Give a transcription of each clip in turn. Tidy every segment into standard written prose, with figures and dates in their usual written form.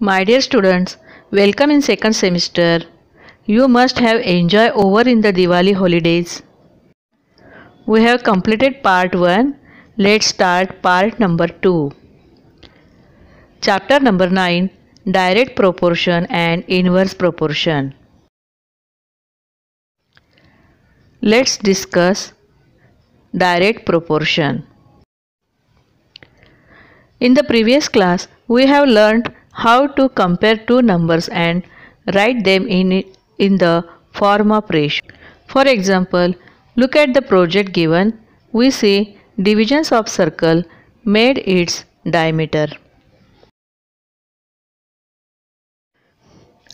My dear students, welcome in second semester. You must have enjoyed over in the Diwali holidays. We have completed part 1. Let's start part number 2. Chapter number 9, Direct Proportion and Inverse Proportion. Let's discuss direct proportion. In the previous class, we have learned how to compare two numbers and write them in the form of ratio. For example, look at the project given. We see divisions of circle made its diameter.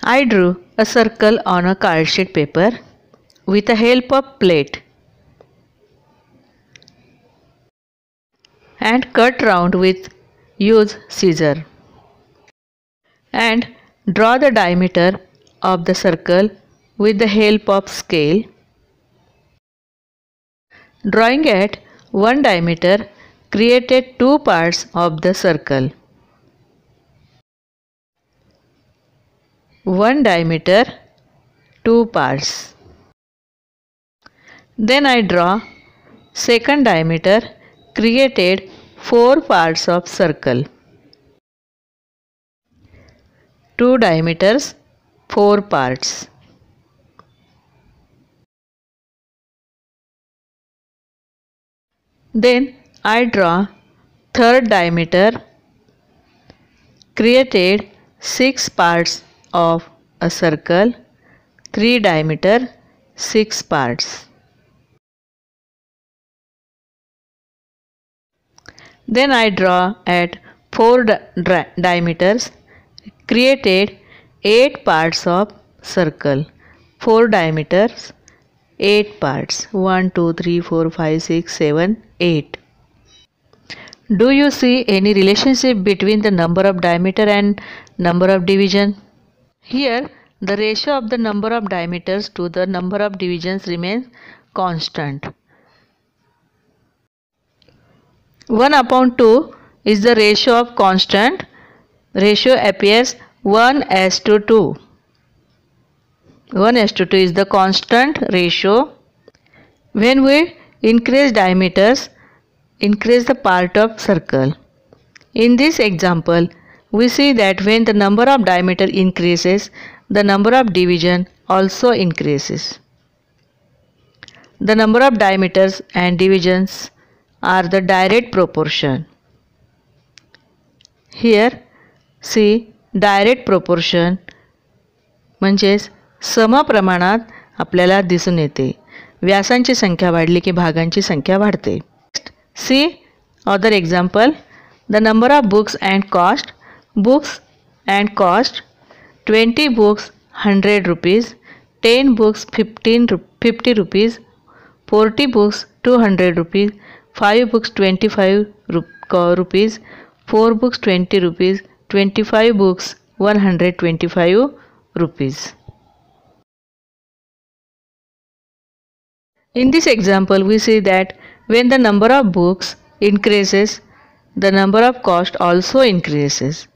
I drew a circle on a cardsheet paper with the help of plate and cut round with use scissor, and draw the diameter of the circle with the help of scale. Drawing at one diameter created two parts of the circle. One diameter, two parts. Then I draw second diameter created four parts of circle. Two diameters, four parts. Then I draw third diameter created six parts of a circle, three diameter, six parts. Then I draw at four diameters created 8 parts of circle, 4 diameters, 8 parts, 1, 2, 3, 4, 5, 6, 7, 8. Do you see any relationship between the number of diameter and number of division? Here, the ratio of the number of diameters to the number of divisions remains constant. 1/2 is the ratio of constant. Ratio appears 1:2. 1:2 is the constant ratio. When we increase diameters, increase the part of circle. In this example, we see that when the number of diameter increases, the number of division also increases. The number of diameters and divisions are the direct proportion. Here, see direct proportion म्हणजेच समप्रमाणात आपल्याला दिसून येते. व्यासांची संख्या वाढली की भागांची संख्या वाढते. See other example. The number of books and cost. Books and cost 20 books 100 rupees, 10 books 50 rupees, 40 books 200 rupees, 5 books 25 rupees, 4 books 20 rupees, 25 books 125 rupees. In this example, we see that when the number of books increases, the number of cost also increases.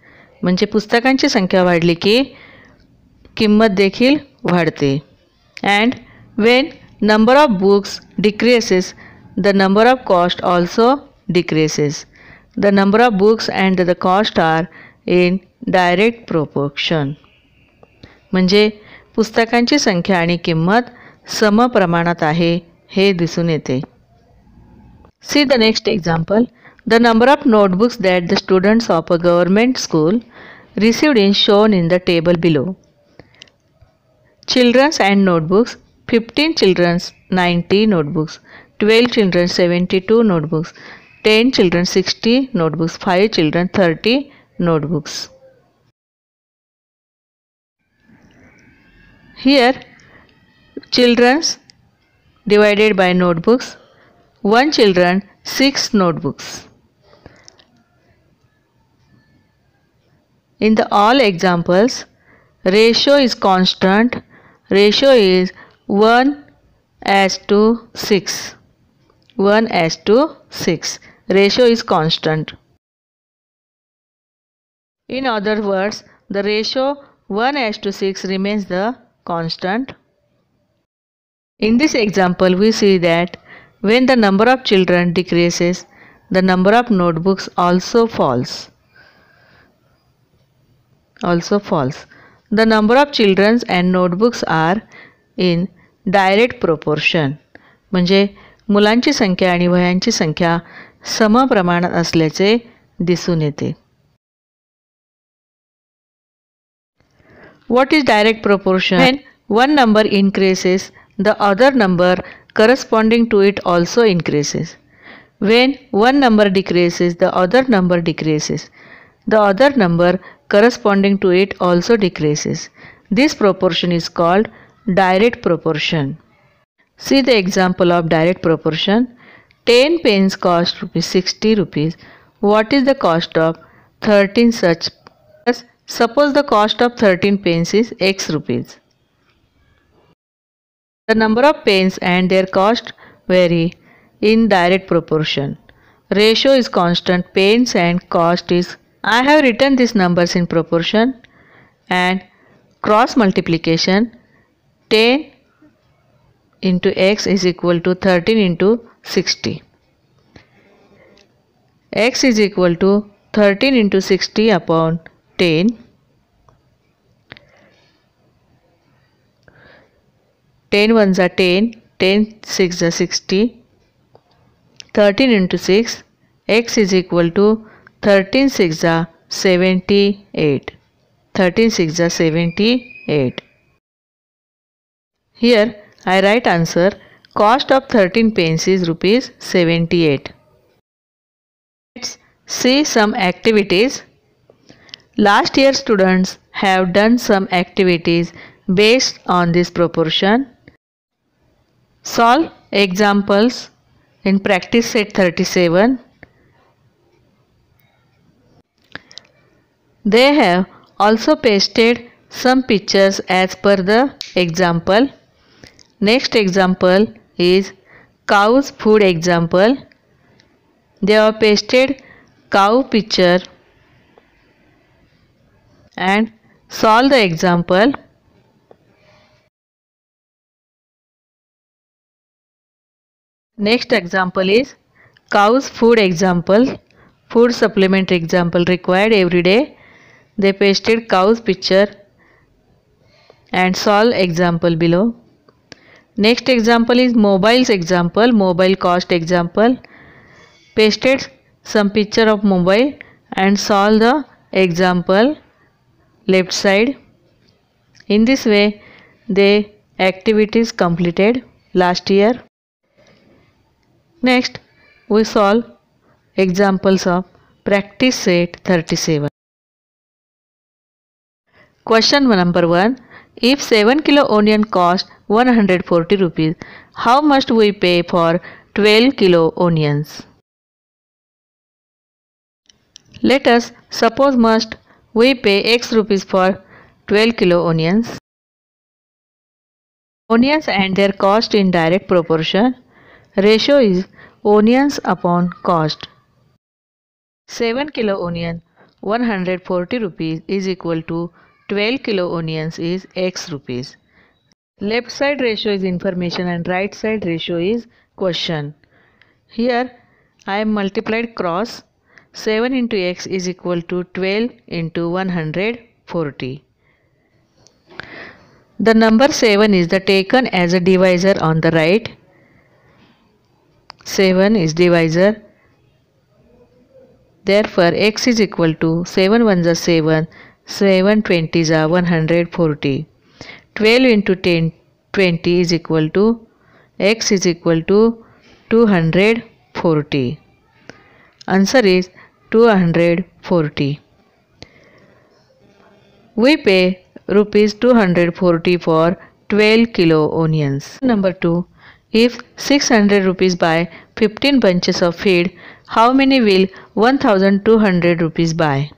म्हणजे पुस्तकांची संख्या वाढली की किंमत देखील वाढते. And when number of books decreases, the number of cost also decreases. The number of books and the cost are in direct proportion. म्हणजे पुस्तकांची संख्या आणि किंमत समप्रमाणात आहे हे दिसून येते. See the next example. The number of notebooks that the students of a government school received is shown in the table below. Children's and notebooks. 15 children's 90 notebooks, 12 children 72 notebooks, 10 children 60 notebooks, 5 children 30 notebooks. Here, children's divided by notebooks. 1 children 6 notebooks. In the all examples, ratio is constant. Ratio is 1:6. 1:6. Ratio is constant. In other words, the ratio 1:6 remains the constant. In this example, we see that when the number of children decreases, the number of notebooks also falls. The number of children and notebooks are in direct proportion. म्हणजे मुलांची संख्या आणि वह्यांची संख्या समप्रमाणात असल्याचे दिसून येते. What is direct proportion? When one number increases, the other number corresponding to it also increases. When one number decreases, the other number decreases. The other number corresponding to it also decreases. This proportion is called direct proportion. See the example of direct proportion. 10 pens cost 60 rupees. What is the cost of 13 such? Suppose the cost of 13 pens is X rupees. The number of pens and their cost vary in direct proportion. Ratio is constant, pens and cost is. I have written these numbers in proportion and cross multiplication. 10 into X is equal to 13 into 60. X is equal to 13 into 60 upon 10. 10 ones are 10, 10 6 are 60. 13 into 6, X is equal to 13 6 are 78. 13 6 are 78. Here I write answer. Cost of 13 pens is rupees 78. Let's see some activities. Last year students have done some activities based on this proportion. Solve examples in practice set 37. They have also pasted some pictures as per the example. Next example is cow's food example. They have pasted cow picture and solve the example. Next example is cow's food example. Food supplement example required every day. They pasted cow's picture and solve example below. Next example is mobiles example, mobile cost example. Pasted some picture of mobile and solve the example left side. In this way, the activities completed last year. Next, we solve examples of practice set 37. Question number 1. If 7 kilo onion cost 140 rupees, how much we pay for 12 kilo onions? Let us suppose must we pay X rupees for 12 kilo onions. Onions and their cost in direct proportion. Ratio is onions upon cost. 7 kilo onion 140 rupees is equal to 12 kilo onions is X rupees. Left side ratio is information and right side ratio is question. Here I am multiplied cross. 7 into X is equal to 12 into 140. The number 7 is taken as a divisor on the right. 7 is divisor. Therefore, X is equal to 7 ones are 7, 7 20s are 140. 12 into 10, 20 is equal to X is equal to 240. Answer is 240. We pay rupees 240 for 12 kilo onions. Number 2. If 600 rupees buy 15 bunches of feed, how many will 1200 rupees buy?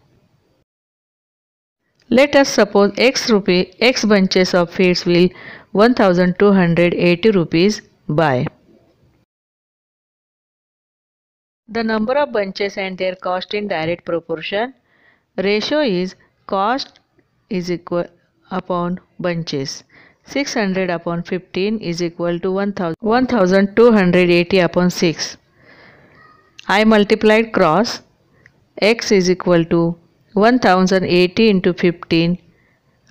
Let us suppose X bunches of feeds will 1280 rupees buy. The number of bunches and their cost in direct proportion. Ratio is cost is equal upon bunches. 600 upon 15 is equal to 1280 upon 6. I multiplied cross. X is equal to 1080 into 15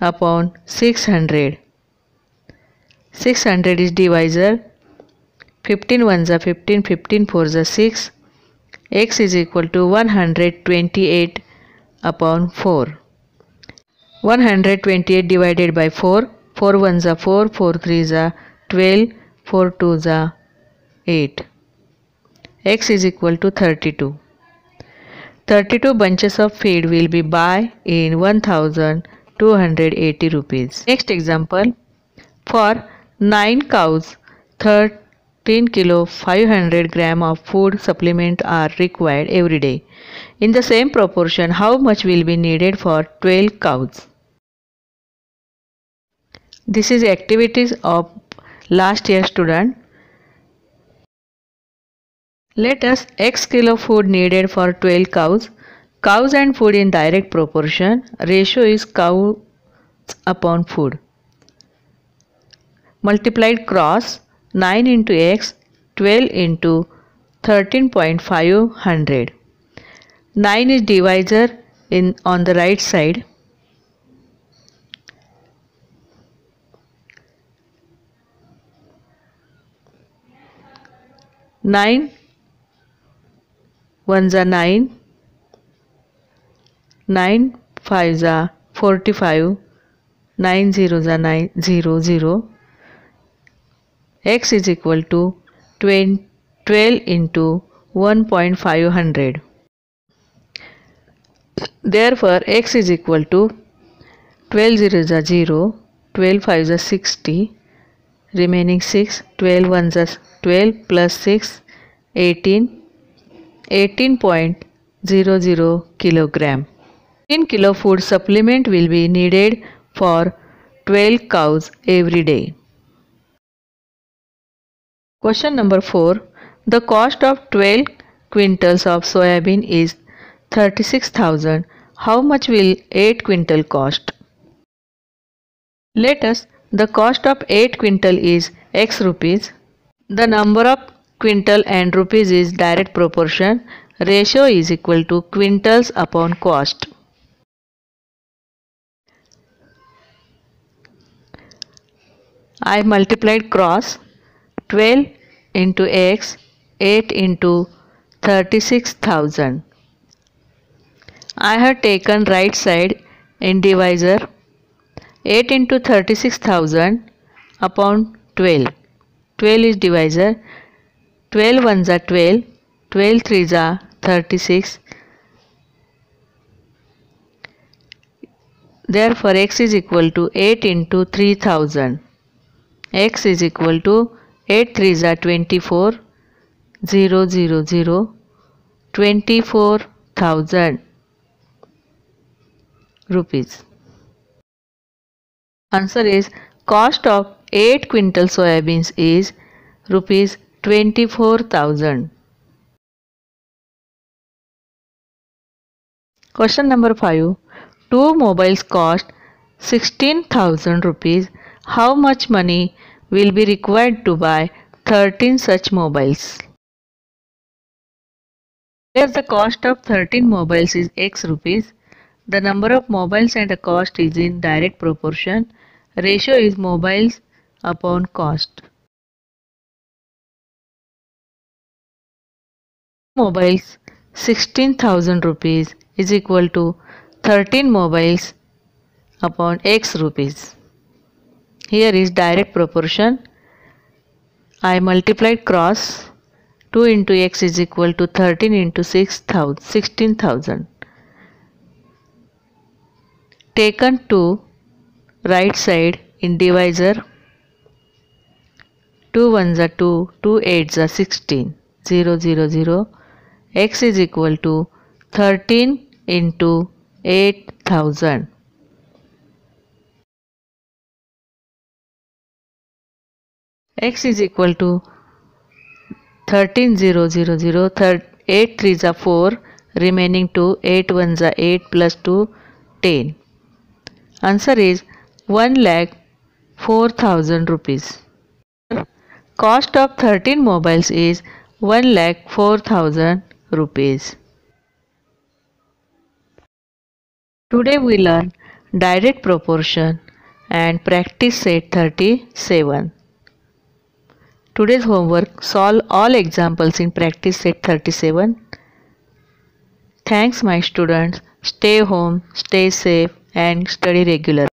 upon 600. 600 is divisor. 15 ones are 15, 15 fours are 6. X is equal to 128 upon 4. 128 divided by 4. 4 ones are 4, 4 threes are 12, 4 twos are 8. X is equal to 32. 32 bunches of feed will be buy in 1280 rupees. Next example. For 9 cows, 13 kilo 500 gram of food supplement are required every day. In the same proportion, how much will be needed for 12 cows? This is activities of last year student. Let us X kilo food needed for 12 cows. Cows and food in direct proportion. Ratio is cows upon food. Multiplied cross. 9 into X, 12 into 13.500. 9 is divisor on the right side. 9 ones are 9, 9 fives are 45, 9 zeros are 900. X is equal to 12 into 1.500. Therefore, X is equal to 12 zeros are 0, 12 fives are 60, remaining 6, 12 ones are 12 plus 6, 18, 18.00 kilogram. 10 kilo food supplement will be needed for 12 cows every day. Question number 4. The cost of 12 quintals of soybean is 36,000. How much will 8 quintal cost? Let us, the cost of 8 quintal is X rupees. The number of quintal and rupees is direct proportion. Ratio is equal to quintals upon cost. I multiplied cross. 12 into X, 8 into 36,000. I have taken right side in divisor. 8 into 36,000 upon 12. 12 is divisor. 12 ones are 12, 12 threes are 36. Therefore, X is equal to 8 into 3000. X is equal to 8 threes are 24, 0, 0, 0, 24,000 rupees. Answer is cost of 8 quintal soybeans is rupees 24,000. Question number 5. Two mobiles cost 16,000 rupees. How much money will be required to buy 13 such mobiles? Here the cost of 13 mobiles is X rupees. The number of mobiles and the cost is in direct proportion. Ratio is mobiles upon cost. Mobiles 16,000 rupees is equal to 13 mobiles upon X rupees. Here is direct proportion. I multiplied cross. 2 into X is equal to 13 into 16,000. Taken to right side in divisor. 2 ones are 2, 2 eights are 16, 0, 0, 0. X is equal to 13 into 8,000. X is equal to 13,000, 8 threes are 4, remaining 2, 8 ones are 8 plus 2, 10. Answer is 1,04,000 rupees. Cost of 13 mobiles is 1,04,000 rupees. Today we learn direct proportion and practice set 37. Today's homework: solve all examples in practice set 37. Thanks my students. Stay home, stay safe and study regularly.